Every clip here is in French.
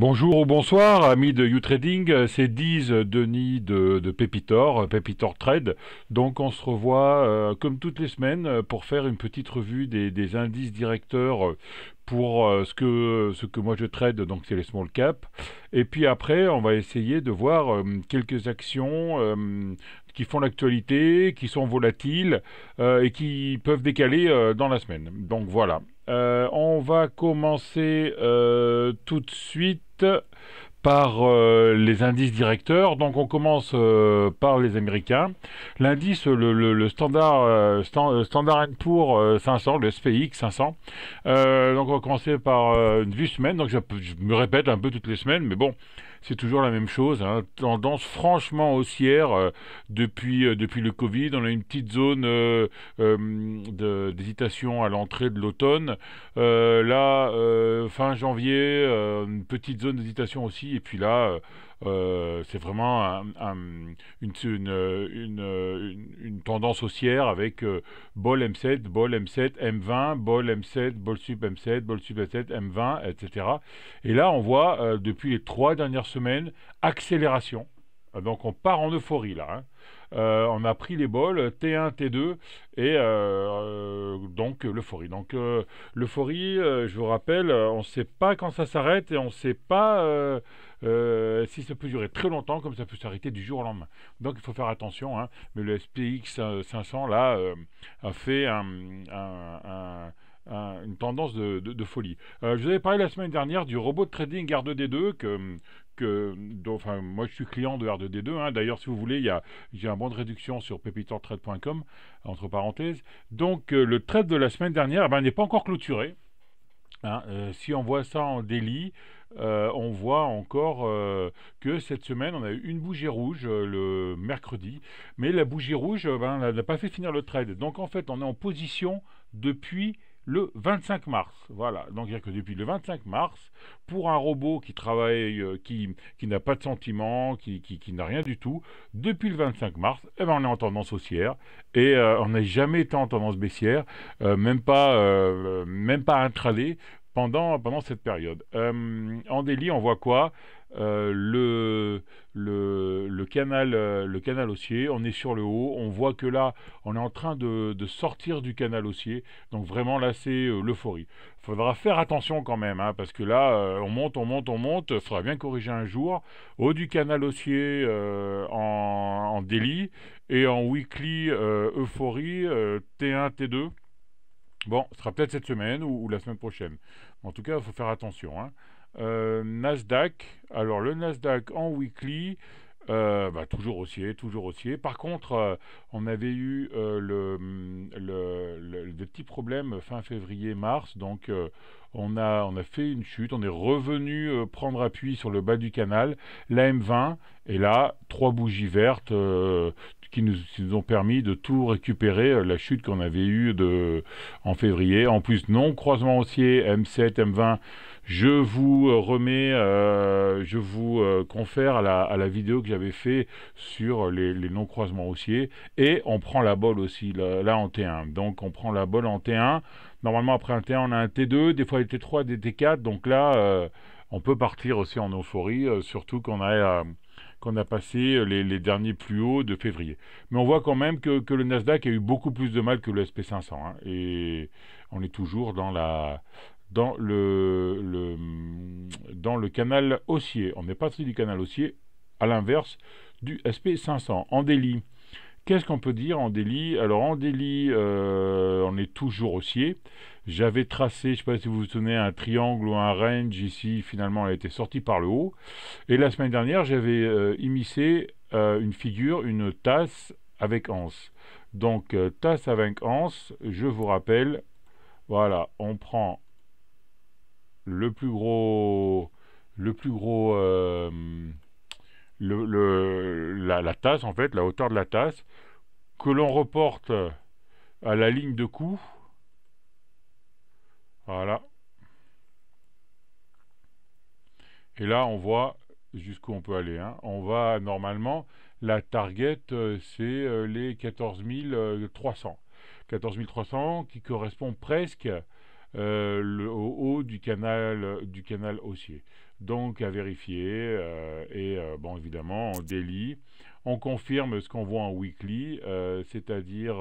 Bonjour ou bonsoir, amis de YouTrading, c'est Diz Denis de Pepitor, Pepitor Trade. Donc on se revoit comme toutes les semaines pour faire une petite revue des indices directeurs pour ce que moi je trade, donc c'est les small cap. Et puis après, on va essayer de voir quelques actions qui font l'actualité, qui sont volatiles et qui peuvent décaler dans la semaine. Donc voilà. On va commencer tout de suite par les indices directeurs. Donc on commence par les Américains. L'indice, le standard, Standard Poor's 500, le SPX 500. Donc on va commencer par une vue semaine. Donc je me répète un peu toutes les semaines, mais bon, c'est toujours la même chose, hein. Tendance franchement haussière depuis le Covid. On a une petite zone d'hésitation à l'entrée de l'automne. Fin janvier, une petite zone d'hésitation aussi. Et puis là, c'est vraiment une tendance haussière avec bol M7, bol M7, M20, bol M7, bol sup M7, bol sup M7, M20, etc. Et là, on voit depuis les 3 dernières semaines accélération. Donc on part en euphorie là, hein. On a pris les bols T1, T2 et donc l'euphorie. Donc l'euphorie, je vous rappelle, on ne sait pas quand ça s'arrête et on ne sait pas si ça peut durer très longtemps comme ça peut s'arrêter du jour au lendemain. Donc il faut faire attention, hein. Mais le SPX 500 là a fait une tendance de folie. Je vous avais parlé la semaine dernière du robot de trading R2D2 enfin, moi je suis client de R2D2, hein. D'ailleurs, si vous voulez, j'ai un bon de réduction sur pepitortrade.com, entre parenthèses. Donc, le trade de la semaine dernière n'est pas encore clôturé, hein. Si on voit ça en daily, on voit encore que cette semaine, on a eu une bougie rouge le mercredi, mais la bougie rouge n'a pas fait finir le trade. Donc, en fait, on est en position depuis le 25 mars. Voilà, donc il n'y a que depuis le 25 mars, pour un robot qui travaille, qui n'a pas de sentiment, qui n'a rien du tout, depuis le 25 mars, on est en tendance haussière, et on n'a jamais été en tendance baissière, même pas intraday, pendant cette période. En daily, on voit quoi? Le canal haussier, on est sur le haut, on voit que là, on est en train de sortir du canal haussier, donc vraiment là, c'est l'euphorie. Il faudra faire attention quand même, hein, parce que là, on monte, on monte, on monte, il faudra bien corriger un jour, haut du canal haussier en daily, et en weekly euphorie, T1, T2. Bon, ce sera peut-être cette semaine ou la semaine prochaine. En tout cas, il faut faire attention, hein. Nasdaq, alors le Nasdaq en weekly, toujours haussier, toujours haussier. Par contre, on avait eu des petits problèmes fin février-mars, donc on a fait une chute, on est revenu prendre appui sur le bas du canal, la M20, et là, 3 bougies vertes qui nous ont permis de tout récupérer, la chute qu'on avait eue en février. En plus, non croisement haussier, M7, M20, je vous confère à la vidéo que j'avais fait sur les non-croisements haussiers, et on prend la bolle aussi, là en T1. Donc on prend la bolle en T1. Normalement, après un T1, on a un T2, des fois des T3, des T4. Donc là, on peut partir aussi en euphorie, surtout qu'on a passé les derniers plus hauts de février. Mais on voit quand même que le Nasdaq a eu beaucoup plus de mal que le SP500, hein, et on est toujours dans le canal haussier. On n'est pas sorti du canal haussier, à l'inverse du SP500. En daily, qu'est-ce qu'on peut dire en daily? Alors en daily, on est toujours haussier. J'avais tracé, je ne sais pas si vous vous souvenez, un triangle ou un range ici. Finalement, elle a été sortie par le haut. Et la semaine dernière, j'avais immiscé une figure, une tasse avec anse. Donc tasse avec anse, je vous rappelle, voilà, on prend le plus gros, la tasse en fait, la hauteur de la tasse, que l'on reporte à la ligne de coup. Voilà. Et là, on voit jusqu'où on peut aller, hein. On va normalement, la target, c'est les 14 300. 14 300 qui correspond presque au haut du canal haussier. donc à vérifier. Bon, évidemment, en daily, on confirme ce qu'on voit en weekly, c'est-à-dire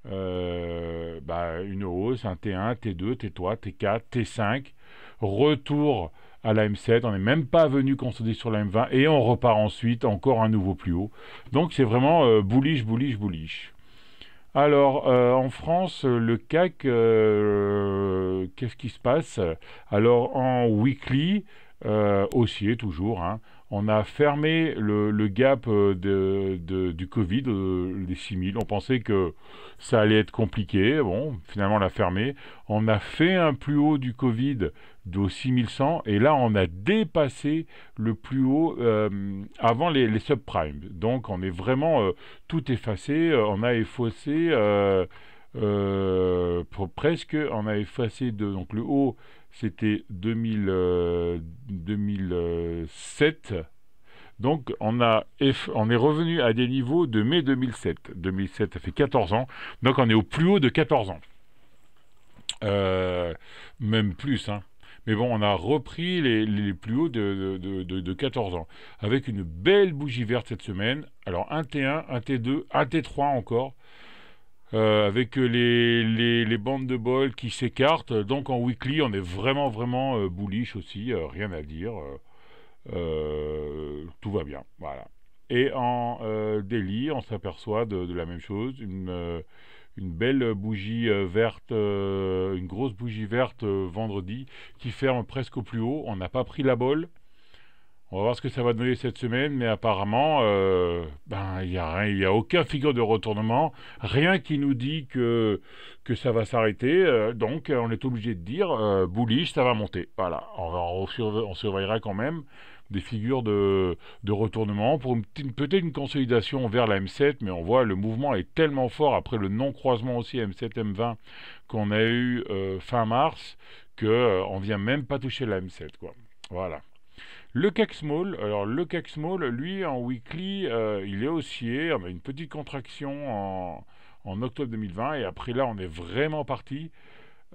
une hausse, un T1, T2, T3, T4, T5, retour à la M7, on n'est même pas venu consolider sur la M20 et on repart ensuite encore un nouveau plus haut. Donc c'est vraiment bullish, bullish, bullish. Alors, en France, le CAC, qu'est-ce qui se passe? Alors, en weekly, haussier toujours, hein, on a fermé le gap du Covid, les 6000. On pensait que ça allait être compliqué. Bon, finalement, on l'a fermé. On a fait un plus haut du Covid de 6100 et là, on a dépassé le plus haut avant les subprimes. Donc, on est vraiment tout effacé. On a effacé on a effacé donc le haut, c'était 2007. Donc on est revenu à des niveaux de mai 2007. 2007, ça fait 14 ans. Donc on est au plus haut de 14 ans. Même plus, hein. Mais bon, on a repris les plus hauts de 14 ans. Avec une belle bougie verte cette semaine. Alors un T1, un T2, un T3 encore. Avec les bandes de bol qui s'écartent. Donc en weekly, on est vraiment, vraiment bullish aussi. Rien à dire. Tout va bien. Voilà. Et en daily, on s'aperçoit de la même chose. Une belle bougie verte, une grosse bougie verte vendredi qui ferme presque au plus haut. On n'a pas pris la bol. On va voir ce que ça va donner cette semaine, mais apparemment, il n'y a aucun figure de retournement, rien qui nous dit que ça va s'arrêter. Donc, on est obligé de dire bullish, ça va monter. Voilà, on surveillera quand même des figures de retournement pour peut-être une consolidation vers la M7, mais on voit le mouvement est tellement fort après le non-croisement aussi M7-M20 qu'on a eu fin mars que on vient même pas toucher la M7, quoi. Voilà. Le CAC Small, alors le CAC Small, lui, en weekly, il est haussier. On a une petite contraction en octobre 2020 et après là, on est vraiment parti.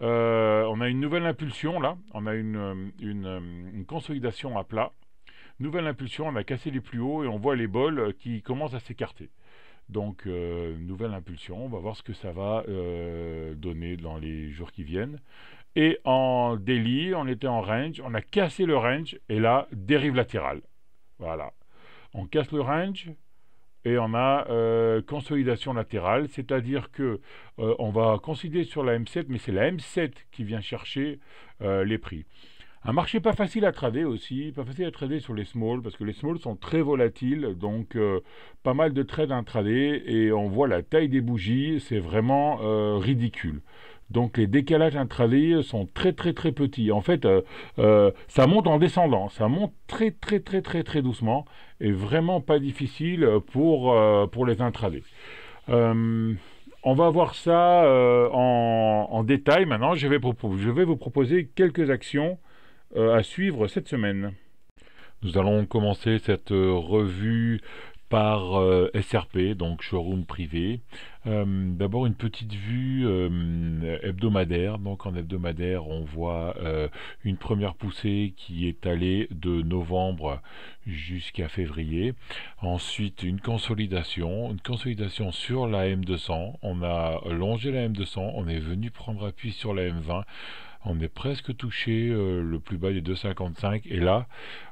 On a une nouvelle impulsion là. On a une consolidation à plat. Nouvelle impulsion, on a cassé les plus hauts et on voit les bols qui commencent à s'écarter. Donc, nouvelle impulsion, on va voir ce que ça va donner dans les jours qui viennent. Et en daily, on était en range, on a cassé le range, et là, dérive latérale. Voilà. On casse le range, et on a consolidation latérale, c'est-à-dire que on va consolider sur la M7, mais c'est la M7 qui vient chercher les prix. Un marché pas facile à trader aussi, pas facile à trader sur les smalls, parce que les smalls sont très volatiles, donc pas mal de trades intraday, et on voit la taille des bougies, c'est vraiment ridicule. Donc les décalages intraday sont très très très petits. En fait, ça monte en descendant, ça monte très très très très très doucement, et vraiment pas difficile pour les intraday. On va voir ça en détail maintenant. Je vais vous proposer quelques actions à suivre cette semaine. Nous allons commencer cette revue par SRP, donc showroom privé. D'abord une petite vue hebdomadaire. Donc en hebdomadaire, on voit une première poussée qui est allée de novembre jusqu'à février. Ensuite une consolidation sur la M200. On a longé la M200, on est venu prendre appui sur la M20. On est presque touché le plus bas des 2,55 et là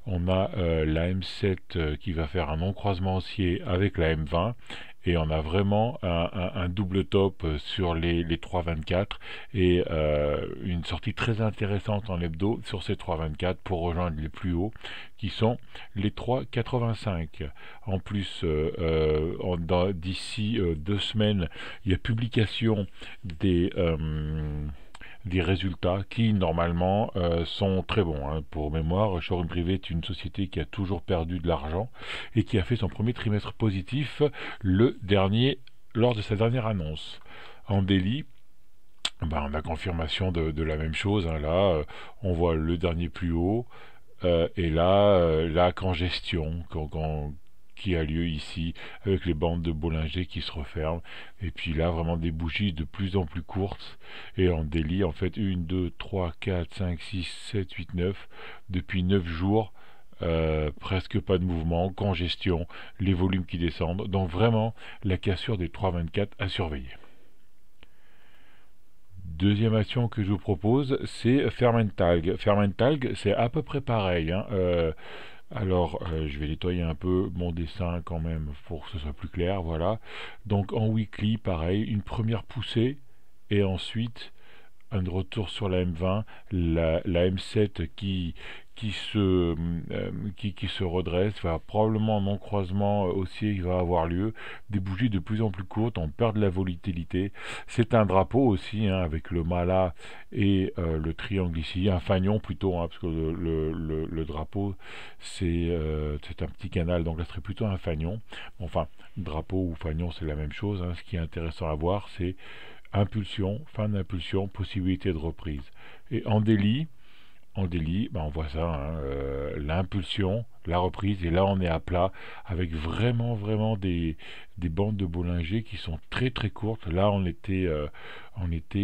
on a la M7 qui va faire un non-croisement haussier avec la M20 et on a vraiment un double top sur les 3,24 et une sortie très intéressante en hebdo sur ces 3,24 pour rejoindre les plus hauts qui sont les 3,85. En plus, d'ici 2 semaines, il y a publication des résultats qui normalement sont très bons. Hein. Pour mémoire, Showroom Privé est une société qui a toujours perdu de l'argent et qui a fait son premier trimestre positif lors de sa dernière annonce. En daily, on a confirmation de la même chose. Hein. Là, on voit le dernier plus haut et là, la congestion qui a lieu ici, avec les bandes de Bollinger qui se referment, et puis là vraiment des bougies de plus en plus courtes, et en daily en fait 1, 2, 3, 4, 5, 6, 7, 8, 9, depuis 9 jours, presque pas de mouvement, congestion, les volumes qui descendent, donc vraiment la cassure des 3,24 à surveiller. Deuxième action que je vous propose, c'est Fermentalg. Fermentalg, c'est à peu près pareil, hein. Alors, je vais nettoyer un peu mon dessin quand même pour que ce soit plus clair, voilà. Donc en weekly, pareil, une première poussée et ensuite un retour sur la M20, la M7 qui se redresse, va probablement en croisement haussier qui va avoir lieu, des bougies de plus en plus courtes, on perd de la volatilité. C'est un drapeau aussi, hein, avec le mala et le triangle ici, un fanion plutôt, hein, parce que le drapeau c'est un petit canal, donc là ce serait plutôt un fanion. Enfin, drapeau ou fanion c'est la même chose, hein. Ce qui est intéressant à voir, c'est impulsion, fin d'impulsion, possibilité de reprise. Et en daily, ben on voit ça, hein, l'impulsion, la reprise, et là on est à plat, avec vraiment des bandes de Bollinger qui sont très très courtes. Là on était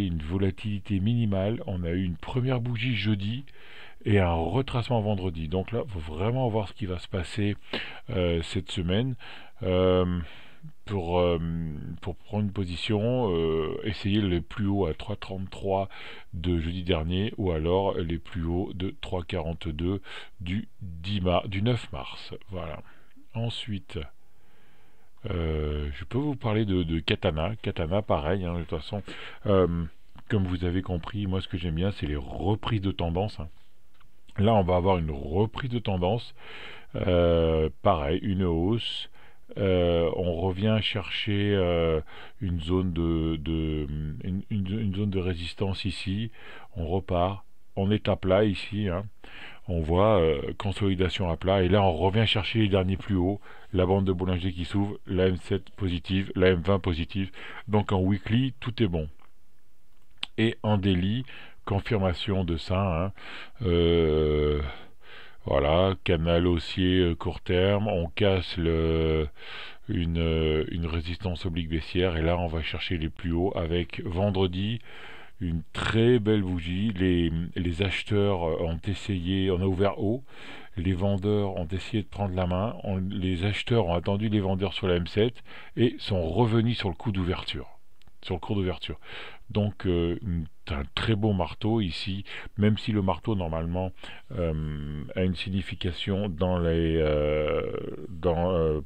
une volatilité minimale, on a eu une première bougie jeudi, et un retracement vendredi. Donc là, il faut vraiment voir ce qui va se passer cette semaine. Euh, pour prendre une position, essayer le plus haut à 3,33 de jeudi dernier, ou alors les plus hauts de 3,42 du 9 mars. Voilà. Ensuite, je peux vous parler de Katana. Katana, pareil, hein, de toute façon, comme vous avez compris, moi ce que j'aime bien, c'est les reprises de tendance, hein. Là, on va avoir une reprise de tendance. Pareil, une hausse. On revient chercher une zone une zone de résistance ici. On repart. On est à plat ici, hein. On voit consolidation à plat. Et là, on revient chercher les derniers plus hauts. La bande de Bollinger qui s'ouvre. La M7 positive. La M20 positive. Donc en weekly, tout est bon. Et en daily, confirmation de ça, hein. Voilà, canal haussier court terme, on casse une résistance oblique baissière, et là on va chercher les plus hauts avec vendredi une très belle bougie. Les acheteurs ont essayé, on a ouvert haut, les vendeurs ont essayé de prendre la main, les acheteurs ont attendu les vendeurs sur la M7 et sont revenus sur le coup d'ouverture, sur le cours d'ouverture. Donc un très beau marteau ici, même si le marteau normalement a une signification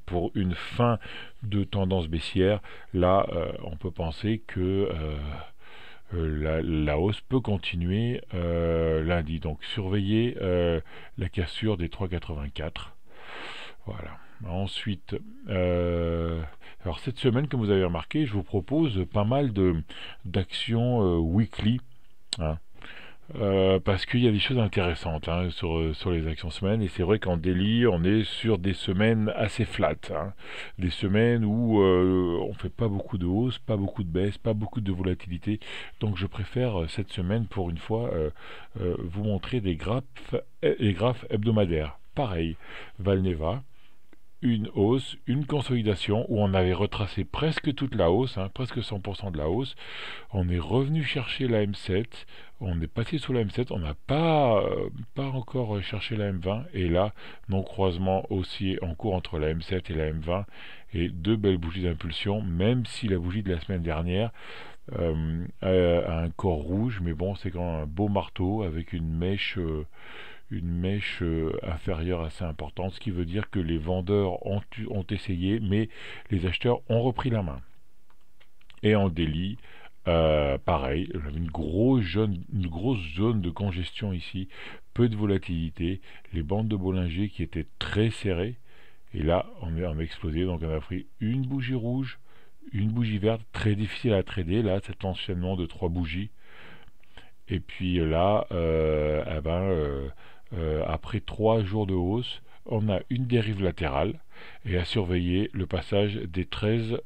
pour une fin de tendance baissière. Là, on peut penser que la hausse peut continuer lundi. Donc surveillez la cassure des 3,84. Voilà. Ensuite, alors cette semaine, comme vous avez remarqué, je vous propose pas mal d'actions weekly, hein, parce qu'il y a des choses intéressantes, hein, sur les actions semaines, et c'est vrai qu'en daily, on est sur des semaines assez flat, hein, des semaines où on fait pas beaucoup de hausse, pas beaucoup de baisse, pas beaucoup de volatilité. Donc je préfère cette semaine, pour une fois, vous montrer des graphes hebdomadaires. Pareil, Valneva, une hausse, une consolidation où on avait retracé presque toute la hausse, hein, presque 100% de la hausse. On est revenu chercher la M7, on est passé sous la M7, on n'a pas encore cherché la M20, et là, non croisement haussier en cours entre la M7 et la M20, et deux belles bougies d'impulsion, même si la bougie de la semaine dernière a un corps rouge, mais bon, c'est quand même un beau marteau avec une mèche inférieure assez importante, ce qui veut dire que les vendeurs ont essayé, mais les acheteurs ont repris la main. Et en daily, pareil, une grosse zone de congestion ici, peu de volatilité, les bandes de Bollinger qui étaient très serrées, et là on a explosé, donc on a pris une bougie rouge, une bougie verte, très difficile à trader, là cet enchaînement de trois bougies, et puis là, après 3 jours de hausse, on a une dérive latérale, et à surveiller le passage des 13.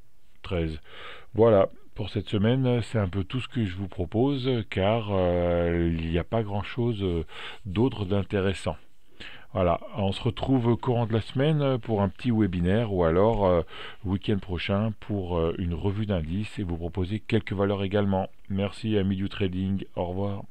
Voilà, pour cette semaine, c'est un peu tout ce que je vous propose, car il n'y a pas grand-chose d'autre d'intéressant. Voilà, on se retrouve au courant de la semaine pour un petit webinaire ou alors week-end prochain pour une revue d'indices et vous proposer quelques valeurs également. Merci amis du trading, au revoir.